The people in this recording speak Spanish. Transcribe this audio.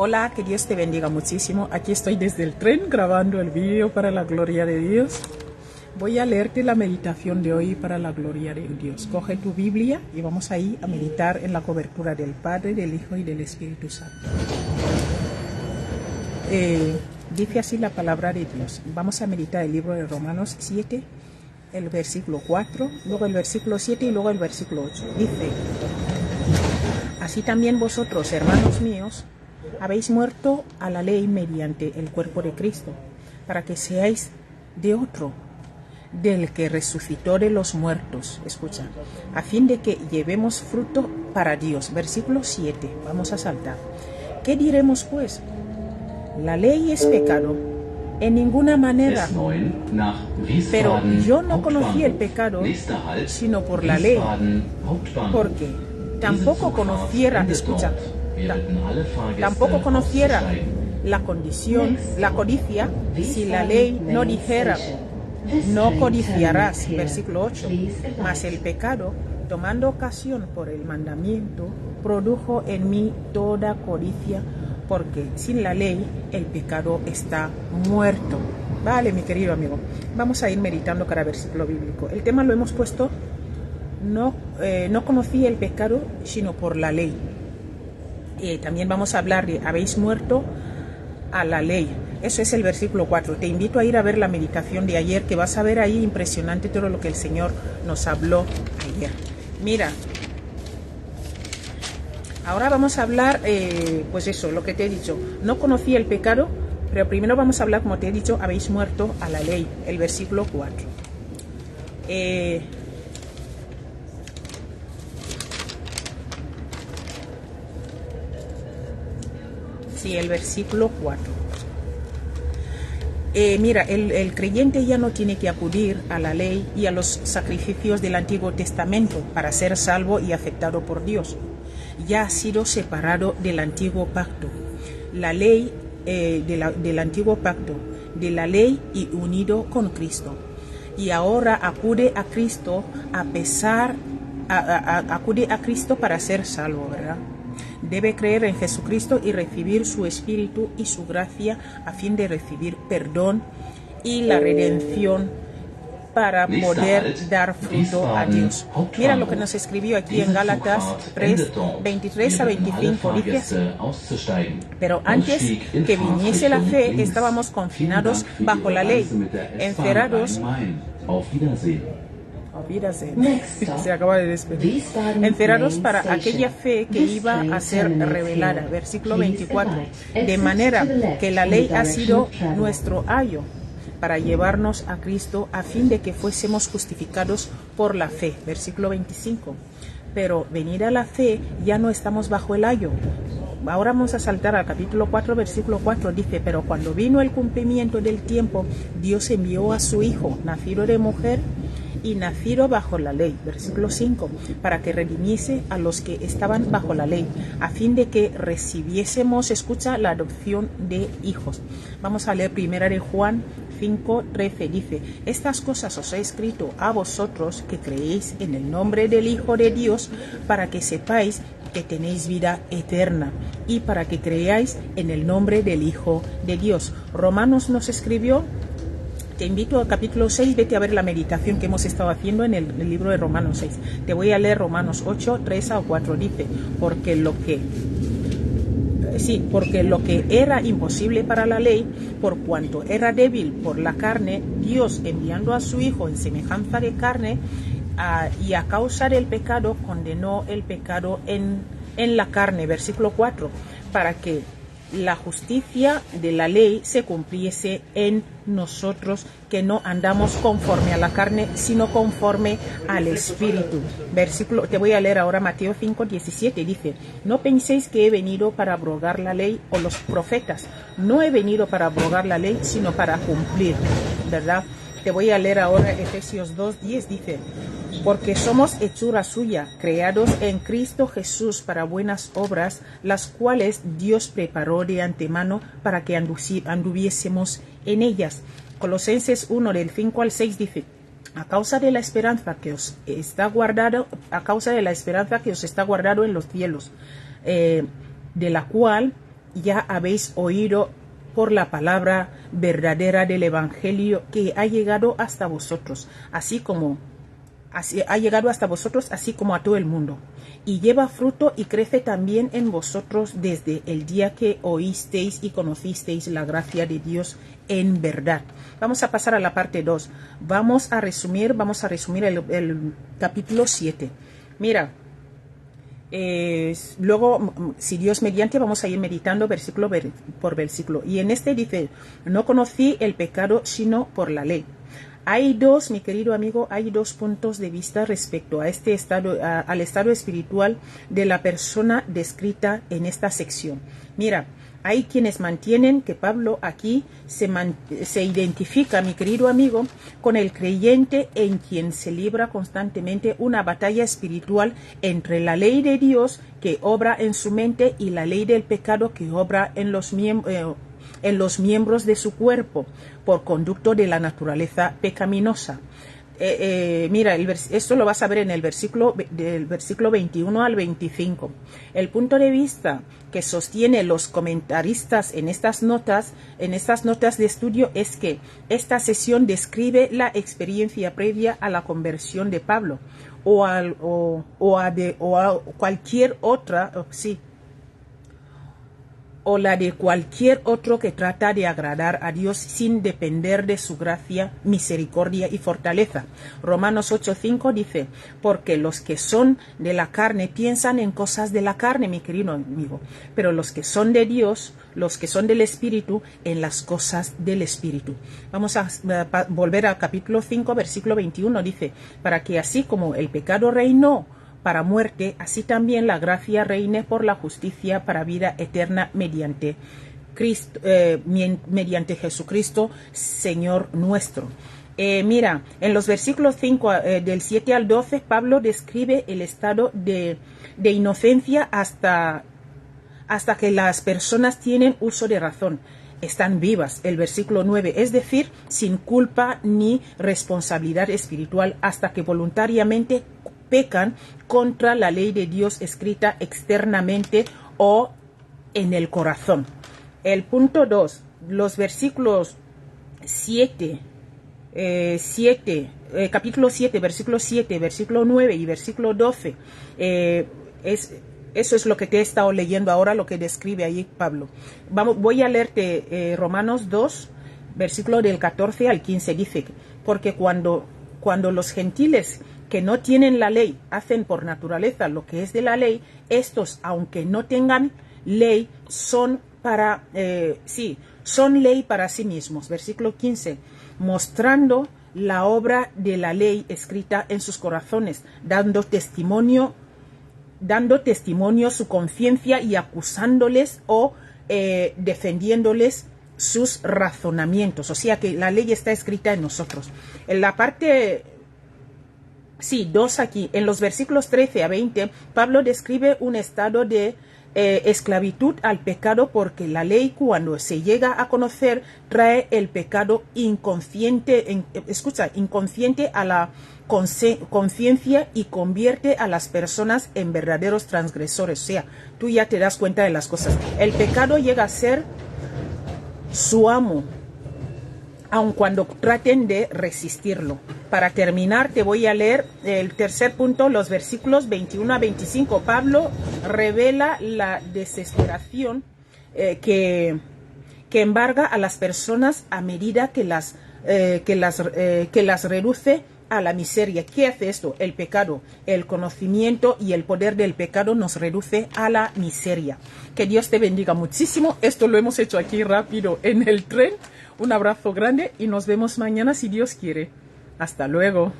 Hola, que Dios te bendiga muchísimo. Aquí estoy desde el tren grabando el vídeo para la gloria de Dios. Voy a leerte la meditación de hoy para la gloria de Dios. Coge tu Biblia y vamos ahí a meditar en la cobertura del Padre, del Hijo y del Espíritu Santo. Dice así la palabra de Dios. Vamos a meditar el libro de Romanos 7, el versículo 4, luego el versículo 7 y luego el versículo 8. Dice: así también vosotros, hermanos míos, habéis muerto a la ley mediante el cuerpo de Cristo, para que seáis de otro, del que resucitó de los muertos. Escucha, a fin de que llevemos fruto para Dios. Versículo 7, vamos a saltar. ¿Qué diremos pues? ¿La ley es pecado? En ninguna manera. Pero yo no conocí el pecado sino por la ley, porque tampoco conociera, escucha, tampoco conociera la condición, la codicia, si la ley no dijera: no codiciarás. Versículo 8. Mas el pecado, tomando ocasión por el mandamiento, produjo en mí toda codicia, porque sin la ley el pecado está muerto. Vale, mi querido amigo, vamos a ir meditando cada versículo bíblico. El tema lo hemos puesto: no conocí el pecado sino por la ley. También vamos a hablar de habéis muerto a la ley. Eso es el versículo 4. Te invito a ir a ver la meditación de ayer, que vas a ver ahí impresionante todo lo que el Señor nos habló ayer. Mira, ahora vamos a hablar, pues eso, lo que te he dicho. No conocí el pecado, pero primero vamos a hablar, como te he dicho, habéis muerto a la ley, el versículo 4. Sí, el versículo 4. Mira, el creyente ya no tiene que acudir a la ley y a los sacrificios del Antiguo Testamento para ser salvo y aceptado por Dios. Ya ha sido separado del antiguo pacto, la ley del antiguo pacto, de la ley, y unido con Cristo. Y ahora acude a Cristo acude a Cristo para ser salvo, ¿verdad? Debe creer en Jesucristo y recibir su Espíritu y su gracia a fin de recibir perdón y la redención para poder dar fruto a Dios. Mira lo que nos escribió aquí en Gálatas 3, 23 a 25. Dice así: pero antes que viniese la fe, estábamos confinados bajo la ley, encerrados. Se acaba de despedir. Encerrados para aquella fe que iba a ser revelada. Versículo 24. De manera que la ley ha sido nuestro ayo para llevarnos a Cristo, a fin de que fuésemos justificados por la fe. Versículo 25. Pero venida la fe, ya no estamos bajo el ayo. Ahora vamos a saltar al capítulo 4, versículo 4. Dice: pero cuando vino el cumplimiento del tiempo, Dios envió a su Hijo, nacido de mujer y nacido bajo la ley. Versículo 5. Para que redimiese a los que estaban bajo la ley, a fin de que recibiésemos, escucha, la adopción de hijos. Vamos a leer primera de Juan 5:13. Dice: estas cosas os he escrito a vosotros que creéis en el nombre del Hijo de Dios, para que sepáis que tenéis vida eterna, y para que creáis en el nombre del Hijo de Dios. Romanos nos escribió. Te invito al capítulo 6, vete a ver la meditación que hemos estado haciendo en el libro de Romanos 6. Te voy a leer Romanos 8, 3 a 4. Dice: porque lo que era imposible para la ley, por cuanto era débil por la carne, Dios, enviando a su Hijo en semejanza de carne, y a causa del pecado, condenó el pecado en la carne. Versículo 4. Para que la justicia de la ley se cumpliese en nosotros, que no andamos conforme a la carne, sino conforme al Espíritu. Te voy a leer ahora Mateo 5:17. Dice: no penséis que he venido para abrogar la ley o los profetas. No he venido para abrogar la ley, sino para cumplir, ¿verdad? Te voy a leer ahora Efesios 2:10. Dice: porque somos hechura suya, creados en Cristo Jesús para buenas obras, las cuales Dios preparó de antemano para que anduviésemos en ellas. Colosenses 1, del 5 al 6 dice: a causa de la esperanza que os está guardado en los cielos, de la cual ya habéis oído por la palabra verdadera del Evangelio que ha llegado hasta vosotros, así como a todo el mundo, y lleva fruto y crece también en vosotros desde el día que oísteis y conocisteis la gracia de Dios en verdad. Vamos a pasar a la parte 2. Vamos a resumir el capítulo 7. Mira, luego, si Dios mediante, vamos a ir meditando versículo por versículo. Y en este dice: no conocí el pecado sino por la ley. Mi querido amigo, hay dos puntos de vista respecto a este estado, al estado espiritual de la persona descrita en esta sección. Mira, hay quienes mantienen que Pablo aquí se identifica, mi querido amigo, con el creyente en quien se libra constantemente una batalla espiritual entre la ley de Dios que obra en su mente y la ley del pecado que obra en los miembros de su cuerpo por conducto de la naturaleza pecaminosa. Mira, esto lo vas a ver en el del versículo 21 al 25. El punto de vista que sostiene los comentaristas en estas notas de estudio es que esta sesión describe la experiencia previa a la conversión de Pablo o a cualquier otra, o la de cualquier otro que trata de agradar a Dios sin depender de su gracia, misericordia y fortaleza. Romanos 8:5 dice: porque los que son de la carne piensan en cosas de la carne, mi querido amigo, pero los que son de Dios, los que son del Espíritu, en las cosas del Espíritu. Vamos a volver al capítulo 5, versículo 21, dice: para que así como el pecado reinó para muerte, así también la gracia reine por la justicia para vida eterna mediante Jesucristo, Señor nuestro. Mira, en los versículos 5 del 7 al 12, Pablo describe el estado de inocencia hasta que las personas tienen uso de razón. Están vivas, el versículo 9, es decir, sin culpa ni responsabilidad espiritual, hasta que voluntariamente pecan contra la ley de Dios escrita externamente o en el corazón. El punto 2, los versículos capítulo 7, versículo 7, versículo 9 y versículo 12, eso es lo que te he estado leyendo ahora, lo que describe ahí Pablo. Voy a leerte Romanos 2, versículo del 14 al 15, dice: porque cuando los gentiles que no tienen la ley hacen por naturaleza lo que es de la ley, estos, aunque no tengan ley, son ley para sí mismos. Versículo 15, mostrando la obra de la ley escrita en sus corazones, dando testimonio su conciencia y acusándoles o defendiéndoles sus razonamientos. O sea que la ley está escrita en nosotros. En la parte 2 aquí, en los versículos 13 a 20, Pablo describe un estado de esclavitud al pecado, porque la ley, cuando se llega a conocer, trae el pecado inconsciente a la conciencia y convierte a las personas en verdaderos transgresores. O sea, tú ya te das cuenta de las cosas. El pecado llega a ser su amo, aun cuando traten de resistirlo. Para terminar, te voy a leer el tercer punto, los versículos 21 a 25. Pablo revela la desesperación que embarga a las personas a medida que las reduce a la miseria. ¿Qué hace esto? El pecado, el conocimiento y el poder del pecado nos reduce a la miseria. Que Dios te bendiga muchísimo. Esto lo hemos hecho aquí rápido en el tren. Un abrazo grande y nos vemos mañana si Dios quiere. Hasta luego.